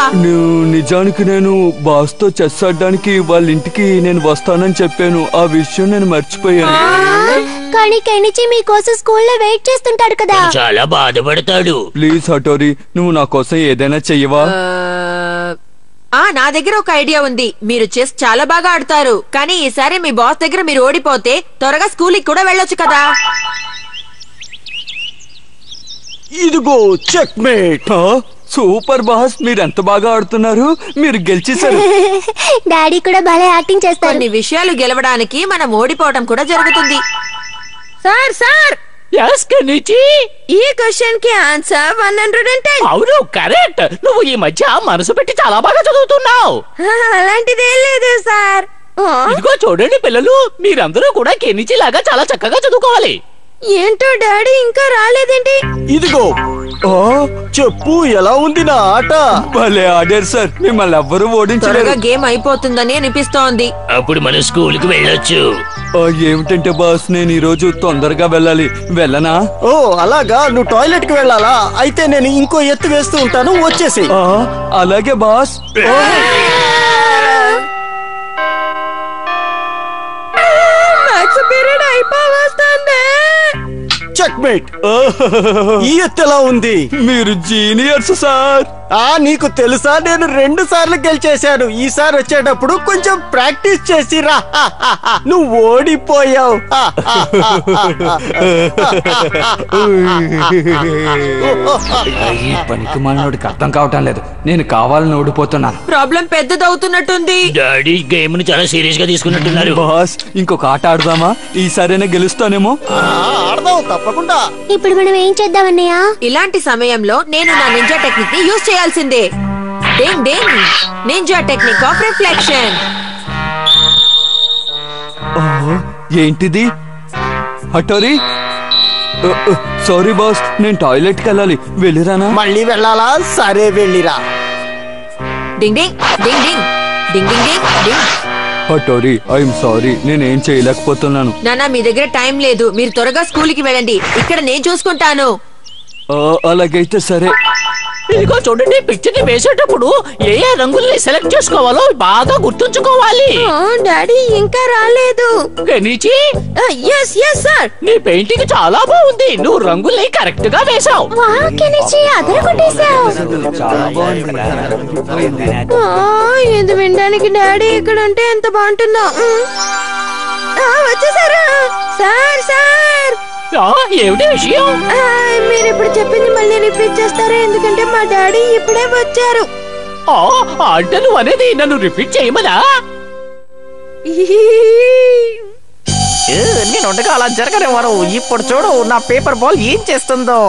నిజానికి నేను బాస్ తో చెస్ ఆడడానికి వాళ్ళ ఇంటికి నేను వస్తానని చెప్పాను. ఆ విషయం నేను మర్చిపోయాను. కానీ కెనిచి మీకోసం స్కూల్లో వెయిట్ చేస్తుంటాడు కదా. చాలా బాధపడతాడు. ప్లీజ్ హటోరి, నువ్వు నా కోసం ఏదైనా చెయ్యవా? నా దగ్గర ఒక ఐడియా ఉంది. మీరు చెస్ చాలా బాగా ఆడతారు. కానీ ఈసారి మీ బాస్ దగ్గర మీరు ఓడిపోతే త్వరగా స్కూల్ కి కూడా వెళ్ళొచ్చు కదా. ఇదిగో చెక్ మేట్. సూపర్ బాస్, మీరు ఎంత బాగా ఆడుతున్నారు. మీరు గెలిచేశారు. డాడీ కూడా భలే యాక్టింగ్ చేస్తారు. కొన్ని విషయాలు గెలవడానికి మనం ఓడిపోవడం కూడా జరుగుతుంది. Sir, yes Kenichi. ఈ క్వశ్చన్ కి ఆన్సర్ 110. అవును, కరెక్ట్. నువ్వు ఈ మధ్య మనసు పెట్టి చాలా బాగా చదువుతున్నావు. అలాంటిదేం లేదు సార్. ఇదిగో చూడండి పిల్లలు, మీరందరూ కూడా కెనిచి లాగా చాలా చక్కగా చదువుకోవాలి. ఏంటో డాడీ ఇంకా రాలేదేంటి? ఇదిగో చెప్పు, ఎలా ఉంది నా ఆట? భలే ఆడారు సార్, మిమ్మల్ని ఎవ్వరూ ఓడించలేరు. త్వరగా గేమ్ అయిపోతుందని అనిపిస్తోంది. అప్పుడు మనం స్కూల్ కి వెళ్ళొచ్చు. ఏమిటంటే బాస్, నేను ఈ రోజు తొందరగా వెళ్ళాలి. వెళ్ళనా? ఓ అలాగా, నువ్వు టాయిలెట్ కి వెళ్ళాలా? అయితే నేను ఇంకో ఎత్తు వేస్తూ ఉంటాను, వచ్చేసి. అలాగే బాస్. మ్యాథ్స్ పీరియడ్ అయిపోవస్తుంది. Checkmate. ఈ ఎత్తు ఎలా ఉంది? మీరు జీనియర్స్ సార్. నీకు తెలుసా, నేను 2 సార్లు గెలిచేశాను. ఈసారి వచ్చేటప్పుడు కొంచెం ప్రాక్టీస్ చేసి రా. నువ్వు ఓడిపోయావు. ఈ పనికి మనోడికి అర్థం కావటం లేదు. నేను కావాలని ఓడిపోతున్నాను. ప్రాబ్లం పెద్దదవుతున్నట్టుంది. డాడీ గేమ్ ని చాలా సీరియస్ గా తీసుకున్నట్టున్నారు. బాస్, ఇంకొక ఆట ఆడదామా? ఈసారైనా గెలుస్తానేమో. ఆడదాం తప్పకుండా. ఇప్పుడు మనం ఏం చేద్దాం అన్నయ్య? ఇలాంటి సమయంలో నేను నా నింజా టెక్నిక్ ని యూజ్ చేయాల్సిందే. డింగ్ ding, ninja technique of reflection. ఏంటిది హటోరి? సారీ బాస్, నేను టాయిలెట్ కి వెళ్ళాలి. వెళ్ళిరానా? మళ్ళీ వెళ్ళాలా? సరే వెళ్ళిరా. డింగ్ ding ding ding ding ding ding ding. హటోరి, I'm sorry, నేనేం చేయలేకపోతున్నాను. నానా, మీ దగ్గర టైం లేదు. మీరు త్వరగా స్కూల్ కి వెళ్ళండి. ఇక్కడ నేను చూసుకుంటాను. అలాగైతే సరే. ఇదిగో చూడండి, పిక్చర్ ని వేసేటప్పుడు ఏ ఏ రంగుల్ని సెలెక్ట్ చేసుకోవాలో బాగా గుర్తుంచుకోవాలి. డాడీ ఇంకా రాలేదు. Kenichi, yes sir. నీ పెయింటింగ్ చాలా బాగుంది. నువ్వు రంగుల్ని కరెక్ట్ గా వేసావు. కెనిచి అదరగొట్టేశావు. ఇది వినడానికి డాడీ ఇక్కడ ఉంటే ఎంత బాగుంటుందో. వచ్చేసారా సార్? సార్ ఏమిటి విషయం? మీరు ఇప్పుడు చెప్పింది మళ్ళీ రిపీట్ చేస్తారా? ఎందుకంటే మా డాడీ ఇప్పుడే వచ్చారు. అంటే నువ్వు అనేది నన్ను రిపీట్ చేయమనా? నేను ఉండగా అలా జరగనివ్వను. ఇప్పుడు చూడు నా పేపర్ బాల్ ఏం చేస్తుందో.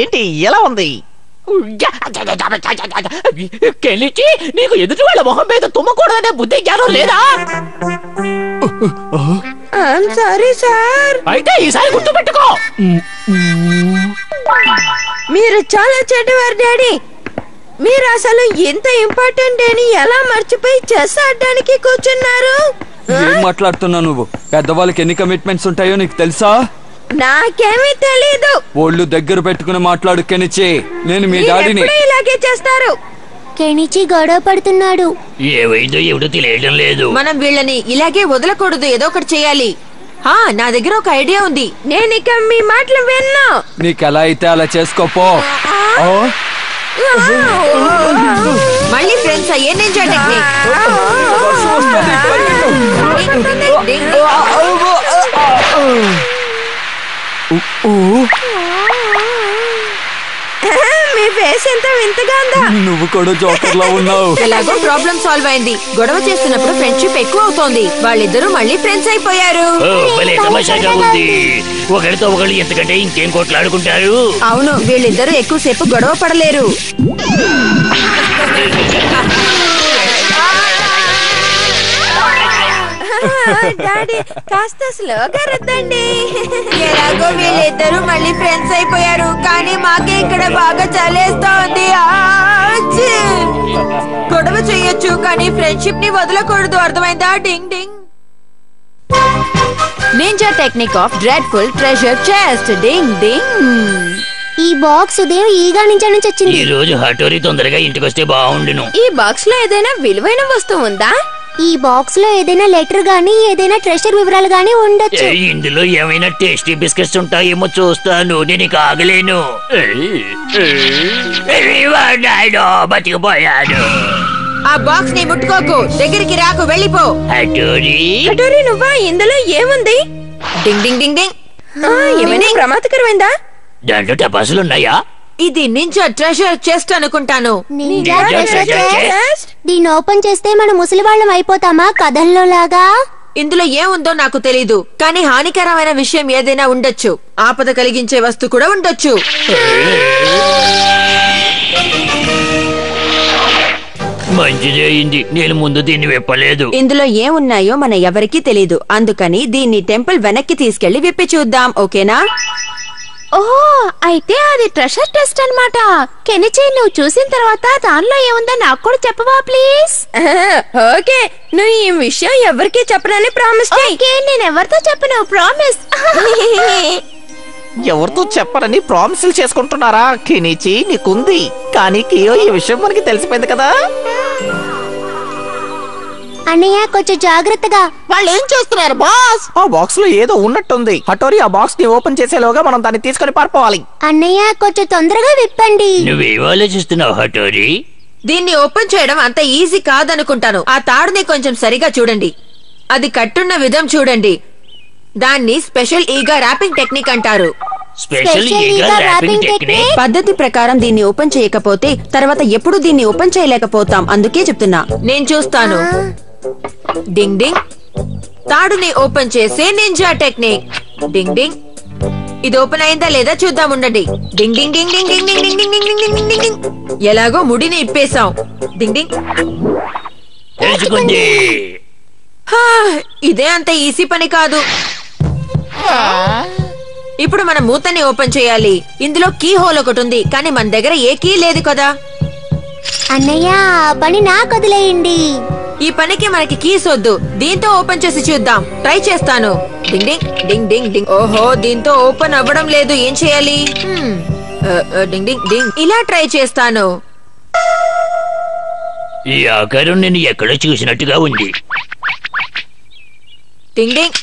ఏంటి ఎలా ఉంది? కెలిచి, నీకు ఎదుటి వాళ్ళ మొహం మీద తుమ్మకూడదనే బుద్ధి జ్ఞానం లేదా? Sorry sir. అయితే ఈసారి గుర్తుపెట్టుకో. మీరు చాలా చెడ్డవారు డాడీ. మీరు అసలు ఎంత ఇంపార్టెంట్ అని ఎలా మర్చిపోయి చెస్ ఆడడానికి కూర్చున్నారు? ఏం మాట్లాడుతున్నావు నువ్వు? పెద్దవాళ్ళకి ఎన్ని కమిట్మెంట్స్ ఉంటాయో నీకు తెలుసా? నాకేమీ తెలీదు. ఒళ్ళు దగ్గర పెట్టుకుని మాట్లాడు కెనిచి. నేను మీ డాడీని. ఇలాగే చేస్తారు. కెనిచి గొడవ పడుతున్నాడు. ఏవైందో ఎవడో తెలియడం లేదు. మనం వీళ్ళని ఇలాగే వదలకూడదు, ఏదో ఒకటి చేయాలి. నా దగ్గర ఒక ఐడియా ఉంది. నేను ఇక మీ మాటలు విన్నా. నీకెలా అయితే అలా చేసుకోపో. మళ్ళీ ఫ్రెండ్స్ అయ్యే నింజా టెక్నిక్. మీ ఫేస్ ఎంత వింతగా ఉందా? నువ్వు కూడా జోకర్ లా ఉన్నావు. ఎలాగో ప్రాబ్లం సాల్వ్ అయింది. గొడవ చేస్తున్నప్పుడు ఫ్రెండ్షిప్ ఎక్కువ అవుతోంది. వాళ్ళిద్దరూ మళ్ళీ ఫ్రెండ్స్ అయిపోయారు. భలే తమాషాగా ఉంది. ఒకరితో ఒకళ్ళు ఎంతకంటే ఇంకేం కొట్లాడుకుంటారు. అవును, వీళ్ళిద్దరూ ఎక్కువసేపు గొడవ పడలేరు. డాడీ కాస్త స్లోగా రుద్దండి. ఎలాగో వీళ్ళిద్దరూ మళ్ళీ ఫ్రెండ్స్ అయిపోయారు. కానీ మాకే ఇక్కడ బాగా చలేస్తోంది. గొడవ చెయ్యొచ్చు కానీ ఫ్రెండ్షిప్ ని వదలకూడదు, అర్థమైందా? Ding ding. Ninja technique of dreadful treasure chest. Ding ding. ఈ బాక్స్ ఉదయం ఈగా నుంచి వచ్చింది. ఈ రోజు హటోరీ తొందరగా ఇంటికొస్తే బాగుండును. ఈ బాక్స్ లో ఏదైనా విలువైన వస్తువు ఉందా? ఈ బాక్స్ లో ఏదైనా లెటర్ గానీ ఏదైనా ట్రెషర్ వివరాలు గానీ ఉండొచ్చు. ఇందులో ఏమైనా టేస్టీ బిస్కెట్స్ ఉంటాయేమో చూస్తాను. నేను ఆగలేను. బతికిపోయాను. ఆ బాక్స్ ని ముట్టుకోకు, దగ్గరికి రాకు, వెళ్ళిపో. హటోరీ నువ్వా? ఇందులో ఏముంది? డింగ్ డింగ్ డింగ్ డింగ్. ఏమైనా ప్రమాదకరమైందా? దాంట్లో టపాసులున్నాయా? ఇది నింజా ట్రెజర్ చెస్ట్ అనుకుంటాను. దీన్ని ఓపెన్ చేస్తే మనం ముసలి వాళ్ళం అయిపోతామా కథల్లో లాగా? ఇందులో ఏముందో నాకు తెలీదు, కానీ హానికరమైన విషయం ఏదైనా ఉండొచ్చు. ఆపద కలిగించే వస్తువు కూడా ఉండొచ్చు. మంచిది అయింది. నేను ముందు దీన్ని విప్పలేదు. ఇందులో ఏమున్నాయో మన ఎవరికీ తెలీదు. అందుకని దీన్ని టెంపుల్ వెనక్కి తీసుకెళ్లి విప్పి చూద్దాం, ఓకేనా? ఓ, అయితే అది ట్రెషర్ టెస్ట్ అన్నమాట. కెనిచి, నువ్వు చూసిన తర్వాత దానిలో ఏముందో నాకు కూడా చెప్పవా ప్లీజ్? ఓకే, నువ్వు ఈ విషయం ఎవరికి చెప్పనని ప్రామిస్ చేయి. నేను ఎవరితో చెప్పను, ప్రామిస్. ఎవరితో చెప్పరని ప్రామిసులు చేసుకుంటున్నారా? కెనిచి నీకుంది, కానీ కియో ఈ విషయం మనకి తెలిసిపోయింది కదా. అన్నయ్య కొంచెం జాగ్రత్తగా. వాళ్ళు ఏం చేస్తున్నారు బాస్? ఆ బాక్స్ లో ఏదో ఉన్నట్టుంది. హటోరీ ఆ బాక్స్ ని ఓపెన్ చేసేలోగా మనం దాన్ని తీసుకొని పారిపోవాలి. అన్నయ్య కొంచెం తొందరగా విప్పండి. నువ్వేం ఆలోచిస్తున్నావు హటోరీ? దీన్ని ఓపెన్ చేయడం అంత ఈజీ కాదనుకుంటాను. ఆ తాడుని కొంచెం సరిగా చూడండి. అది కట్టున్న విధం చూడండి. దాన్ని స్పెషల్ ఈగా ర్యాపింగ్ టెక్నిక్ అంటారు. స్పెషల్ ఈగా ర్యాపింగ్ టెక్నిక్. పద్ధతి ప్రకారం దీన్ని ఓపెన్ చేయకపోతే తర్వాత ఎప్పుడు దీన్ని ఓపెన్ చేయలేకపోతాం. అందుకే చెప్తున్నా. నేను చూస్తాను. డింగ్ డింగ్. తాడుని ఓపెన్ చేసే నింజా టెక్నిక్. డింగ్ డింగ్. ఇది ఓపెన్ అయిందా లేదా చూద్దాం, ఉండండి. డింగ్ ding ding ding ding ding ding ding ding ding ding డింగ్. ఎలాగో ముడిని ఇప్పేశాం. డింగ్ డింగ్. తెలుసుకుంది. ఇదే అంత ఈజీ పని కాదు. ఇప్పుడు మనం మూతని ఓపెన్ చేయాలి. ఇందులో కీ హోల్ ఒకటి ఉంది, కానీ మన దగ్గర ఏ కీ లేదు కదా. అన్నయ్య, పని నాకు వదిలేయండి. ఈ పనికి మనకి కీస్ వద్దు, దీంతో ఓపెన్ చేసి చూద్దాం. ట్రై చేస్తాను. డింగ్ డింగ్ డింగ్ డింగ్ డింగ్. ఓహో, దీంతో ఓపెన్ అవ్వడం లేదు. ఏం చేయాలి? డింగ్ డింగ్ డింగ్. ఇలా ట్రై చేస్తాను. ఈ ఆకారం నేను ఎక్కడ చూసినట్టుగా ఉంది. డింగ్ డింగ్.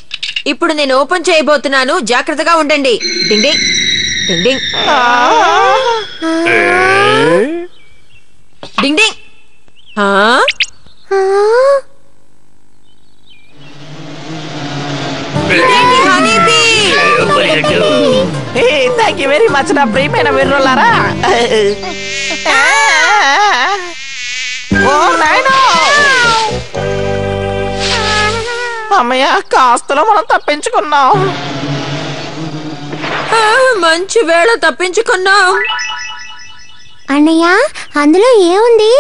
ఇప్పుడు నేను ఓపెన్ చేయబోతున్నాను. జాగ్రత్తగా ఉండండి. డింగ్ ding ding ding ding ding. Thank you very much నా ప్రియమైన వీరులారా. ఓ నాయనా, అమ్మయ్య, కాస్తలో మనం తప్పించుకున్నాం. మంచి వేళ తప్పించుకున్నాం. అన్నయ్య, అందులో ఏముంది?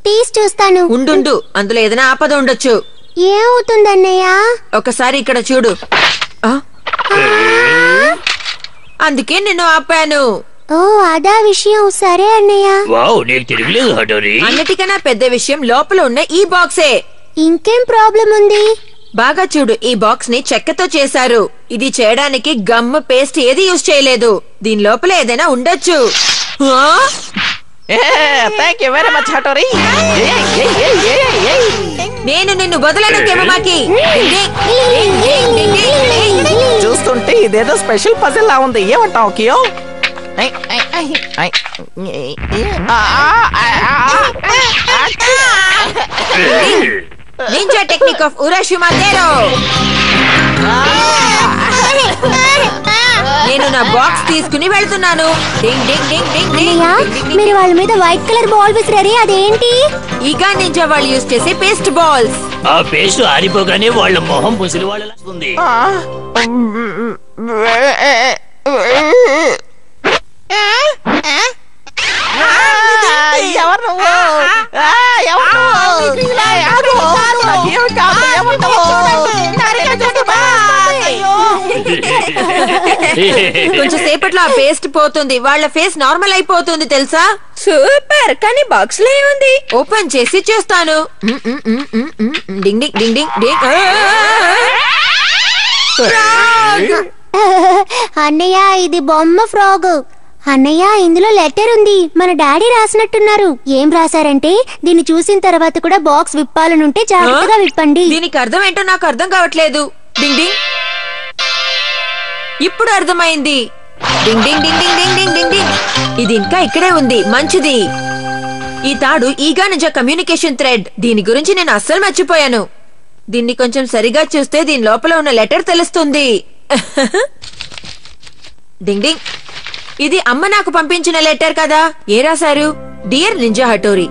తీసి చూస్తాను. ఉండు, అందులో ఏదైనా ఆపద ఉండొచ్చు. ఏమవుతుంది అన్నయ్య? ఒకసారి ఇక్కడ చూడు. అందుకే నేను ఆపాను. ఓ, అదా విషయం. సరే అన్నయ్య. వావ్, నీకు తిరగలేదు హఠోరీ. అన్నిటికన్నా పెద్ద విషయం లోపల ఉన్న ఈ బాక్సే. ఇంకేం ప్రాబ్లం ఉంది? బాగా చూడు, ఈ బాక్స్ ని చెక్కతో చేశారు. ఇది చేయడానికి గమ్, పేస్ట్ ఏది యూజ్ చేయలేదు. దీని లోపల ఏదైనా ఉండొచ్చు. Thank you very much Hattori. నేను నిన్ను వదలను కెమమాకి. చూస్తుంటే ఇదేదో స్పెషల్ పజిల్ లా ఉంది. ఏమంటావు Kiyo? Ninja technique of Urashima Taro. నేను నా బాక్స్ తీసుకుని వెళ్తున్నాను. డింగ్ డింగ్ డింగ్ డింగ్ డింగ్. మీరు వాళ్ళ మీద వైట్ కలర్ బాల్ విసిరారే, అదేంటి? ఈగా నింజా వాళ్ళు యూజ్ చేసే పేస్ట్ బాల్స్. ఆ పేస్ట్ ఆరిపోగానే వాళ్ళ మొహం ముసిలి వాళ్ళ వస్తుంది. ఎవరు కొంచెం సేపట్లో ఆ పేస్ట్ పోతుంది. వాళ్ళ ఫేస్ నార్మల్ అయిపోతుంది తెలుసా? సూపర్. కానీ బాక్స్ లో ఏముంది? ఓపెన్ చేసి చూస్తాను. డింగ్ డింగ్ డింగ్ డింగ్ డింగ్. అన్నయ్య, ఇది బొమ్మ ఫ్రాగ్. అన్నయ్య, ఇందులో లెటర్ ఉంది. మన డాడీ రాసినట్టున్నారు. ఏం రాశారంటే, దీన్ని చూసిన తర్వాత కూడా బాక్స్ విప్పాలనుంటే జాగ్రత్తగా విప్పండి. దీనికి అర్థం ఏంటో నాకు అర్థం కావట్లేదు. డింగ్ డింగ్. ఇప్పుడు అర్థమైంది. డింగ్ ding ding ding ding ding ding డింగ్. ఇది ఇంకా ఇక్కడే ఉంది. మంచిది. ఈ తాడు ఈగా నిజ కమ్యూనికేషన్ థ్రెడ్. దీని గురించి నేను అస్సలు మర్చిపోయాను. దీన్ని కొంచెం సరిగా చూస్తే దీని లోపల ఉన్న లెటర్ తెలుస్తుంది. డింగ్ డింగ్. ఇది అమ్మ నాకు పంపించిన లెటర్ కదా. ఏ రాశారు? Dear ninja హఠోరీ,